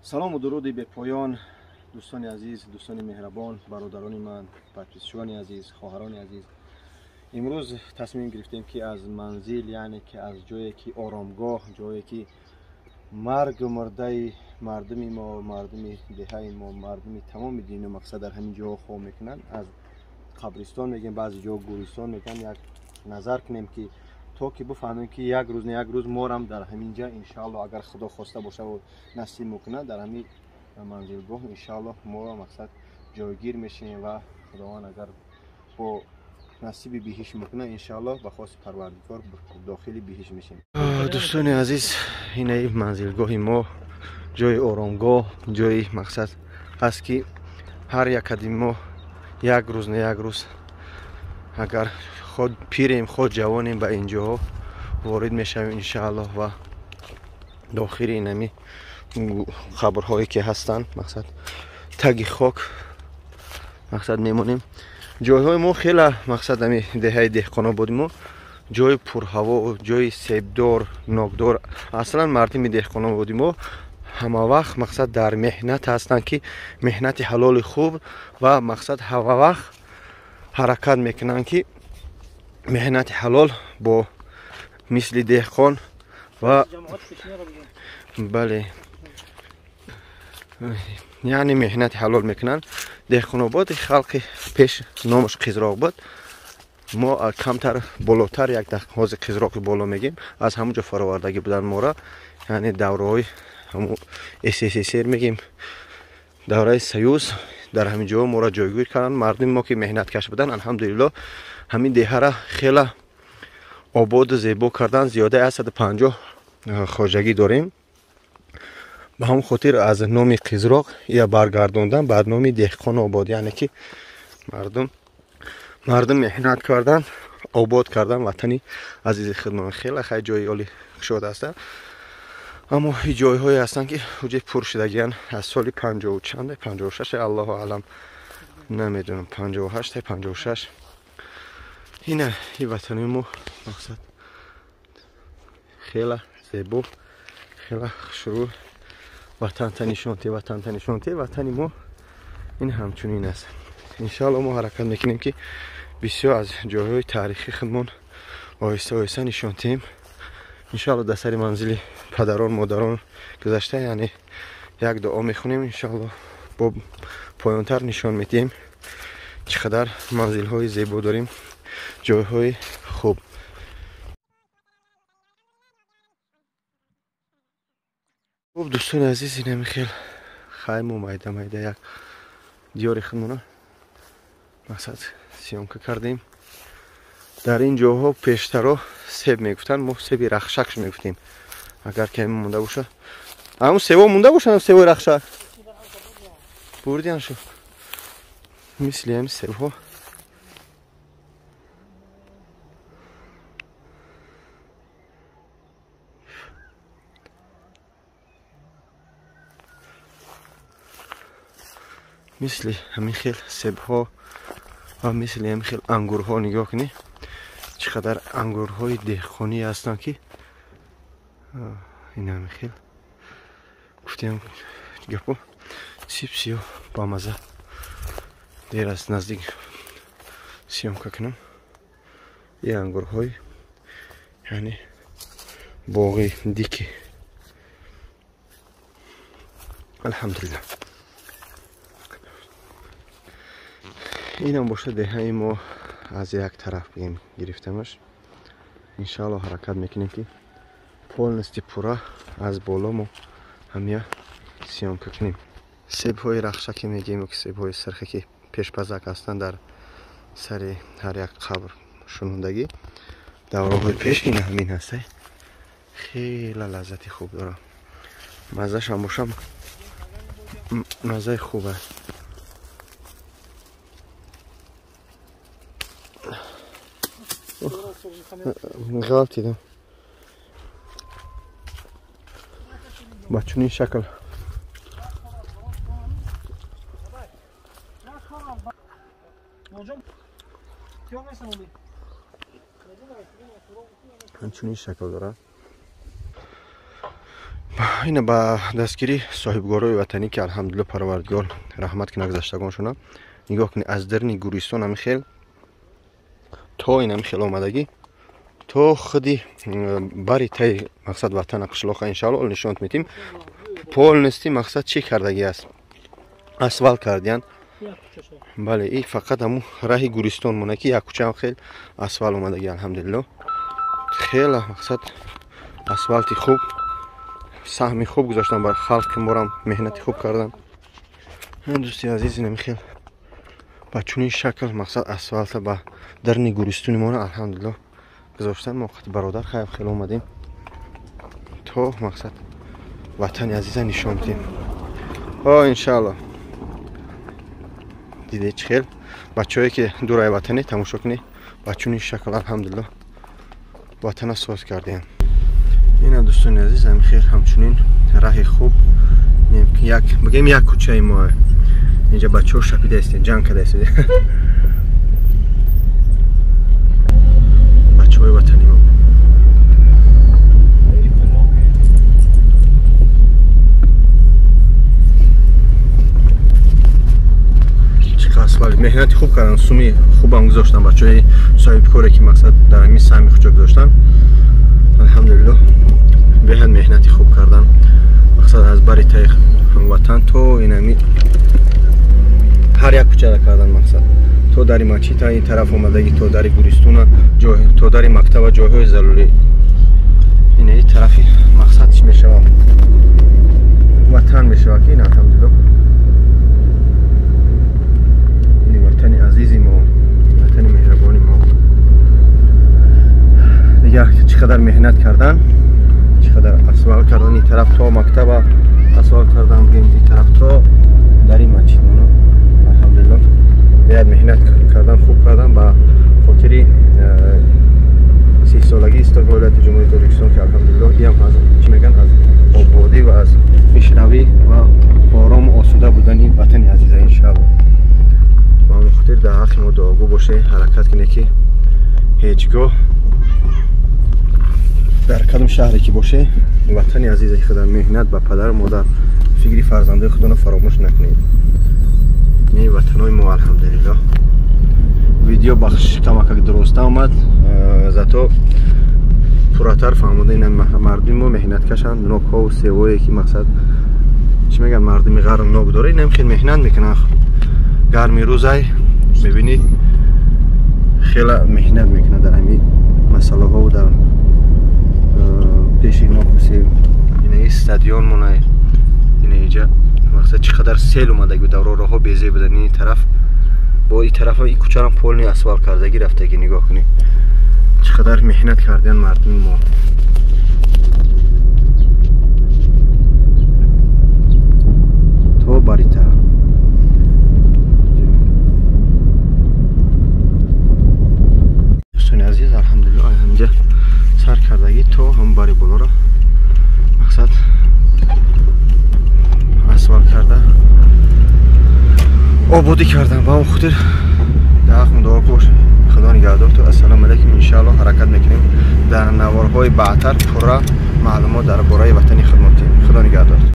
سلام و درودی به پایان دوستان عزیز، دوستان مهربان، برادران من، پاتریسیان عزیز، خواهران عزیز. امروز تصمیم گرفتیم که از منزل، یعنی که از جایی که آرامگاه، جایی که مرگ و مرده مردم ما، مردم دهه ما، مردم تمام دین و مقصد در همین جا خواب میکنن، از قبرستان میگیم، بعضی جا گورستان میگن، یک نظر کنیم که تا که بفهمیم که یک روز نه یک روز ما هم در همینجا انشالله اگر خدا خواسته باشه و نصیب میکنه در همین منزلگاه انشالله ما مقصد جایگیر میشیم و خداوند اگر با نصیب بهش میکنه انشالله به خواست پروردگار داخل بهش میشیم. دوستان عزیز، این منزلگاه ما جای آرامگاه، جای مقصد هست که هر یک قدیم ما یک روز نه یک روز اگر خود پیریم خود جوانیم به اینجا وارد میشویم انشاءالله و داخل اینمی قبرهایی که هستند مقصد تگ خاک مقصد میمونیم. جایهای ما خیلی مقصد همی دهه دهقانا بودیم ما جای پرهوا، جای سیبدار، ناگدار، اصلا مردم دهقانا بودیم ما همه وقت مقصد در مهنت هستند که مهنت حلال خوب و مقصد همه وقت حرکت میکنن که مهنت حلال با مثل دهقان و بله یعنی مهنت حلال میکنن. دهقان آباد خلق پیش نامش قزراق بود، ما کمتر بالاتر یک دهقان قزراق بالا میگیم، از همونجا فراوردگی بودن ما را، یعنی دوره های همون SSSR میگیم، دوره سیوز در همین جا ما را جایگیر کردن. مردم ما که مهنت کش بودن الحمدلله همین دهه را خیلی آباد و زیبا کردن. زیاده از 150 خواجگی داریم، به همون خاطر از نام قزراق یا برگردوندن بعد نام دهقان آباد، یعنی که مردم مهنت کردن، آباد کردن وطنی عزیز خودمان. خیلی خیلی جای عالی شده است، اما این جای های هستن که وجه پر شدگیان از سال 50 چند 56 الله اعلم نمیدونم 58 56 اینه این وطنی ما مقصد خیلی زیبا، خیلی شروع وطن تنشانتی وطنی ما این همچنین است. انشاءالله ما حرکت میکنیم که بسیار از جاهای تاریخی خودمان آهسته آهسته نشانتیم. انشاءالله در سر منزل پدران مادران گذشته یعنی یک دعا میخونیم، انشاءالله با پایانتر نشان میدیم چقدر منزل های زیبا داریم، جای های خوب. خب دوستان عزیز، اینم خیلی خیلی مایده یک دیار خودمون مقصد سیامکه کردیم. در این جاها پیشترها سیب میگفتن، ما سیب رخشک میگفتیم اگر که مونده باشه. همون سیبا مونده باشه، سیب رخشک بردیان شو مثل همین سیب ها. مثل همین خیل سیب ها و مثل همین خیل انگور ها نگاه کنی چقدر انگورهای دهقانی هستن که این همین خیل گفتیم گپو سیب سیاه با مزه دیر است نزدیک سیام که کنم. این انگورهای یعنی باغی دیکی الحمدلله. این هم باشه دهه ما از یک طرف بگیم گرفتمش. انشاءالله حرکت میکنیم که پولنستی پورا از بالا ما همیا سیام کنیم. سیب های رخشکی میگیم که سیب های سرخی که پیش پزک هستن در سر هر یک قبر شنوندگی دوره های پیش این همین هسته. خیلی لذتی خوب دارم، مزهش هم باشم مزه خوبه. غلط دیدم بچونی شکل همچونی شکل داره. این با دستگیری صاحبگارای وطنی که الحمدلله پروردگار رحمت کنه گذشتگانشون. نگاه کنید از درنی گوریستان هم خیل تا این هم خیل آمدگی تو خودی باری تای مقصد وطن قشلاق انشالله نشانت میتیم. پول نستی مقصد چی کردگی است؟ اسفال کردین. بله این فقط همون راه گوریستان مونه که یک کوچه هم خیل اسفال اومدگی الحمدلله. خیلی مقصد اسفالتی خوب سهمی خوب گذاشتن بر خلق که مورم مهنتی خوب کردن. دوستی عزیز اینم خیل با چونین شکل مقصد اسفالت با درنی گوریستونی مونه الحمدلله گذاشتن. موقت برادر خیلی خیلی اومدیم تو مقصد وطن عزیز نشان بدیم. انشالله دیده چه خیل بچه‌ای که دورای وطنی تماشا کنی با چونین شکل الحمدلله وطن ساز کردیم. این دوستان عزیز هم خیلی همچنین راه خوب یک بگیم یک کوچه ما اینجا بچه ها شپیده هستید جنگ کرده هستید. بچه های وطنی ما چقدر اسفال مهنتی خوب کردن. سومی خوب هم گذاشتن بچه های صاحب کاره که مقصد در همین سهمی خوچه گذاشتن الحمدلله. بهت مهنتی خوب کردن مقصد از بری تای هموطن تو اینمی هر یک کوچه را کردن مقصد تو داری مچی تا این طرف اومدگی تو داری گوریستون تو داری مکتب و جاهای ضروری این ای طرفی مقصد چی میشه وطن میشه که این الحمدلله این وطن عزیزی ما وطن مهربانی ما دیگه چقدر مهنت کردن چقدر اسفال کردن. این طرف تا مکتب اسفال کردن بگیم این طرف تا داری مچی مونو الحمدلله باید مهنت کردن خوب کردن با خاطری 30 سالگی استقلال ولایت جمهوری تاجیکستان که الحمدلله این هم از چی میگن از آبادی و از پیشروی و آرام و آسوده بودن این وطن عزیز انشاءالله. با هم خاطر در حق ما دعاگو باشه حرکت کنه که هیچگاه در کدام شهری که باشه وطن عزیز خودم مهنت با پدر و مادر فکری فرزنده خودتون فراموش نکنید. این وطنای ما الحمدلله ویدیو بخش کمک درست آمد زاتو پوراتر فهمیده این مردم ما مهنت کشن نوک ها و سیوایی که مقصد چی میگن مردم غرب نوک داره این خیلی مهنت میکنن گرمی روزای ببینید خیلی مهنت میکنه در همین مسئله ها و در پیش نوک و سیو این استادیون مونه این اینجا مقصد چقدر سیل اومده بود دور راه ها بیزه بودن این طرف با این طرف این کوچه هم پول نی اسفال کردگی رفتگی نگاه کنید چقدر مهنت کردن مردم ما. تو باریتا دوستان عزیز الحمدلله اینجا سر کردگی تو هم باری بالا را مقصد اسفال کرده آبادی کردن با اون خاطر در حق دعا باشه خدا نگهدار تو. السلام علیکم. انشاءالله حرکت میکنیم در نوارهای بعدتر پورا معلومات در باره وطنی خدمت کنیم. خدا نگهدار.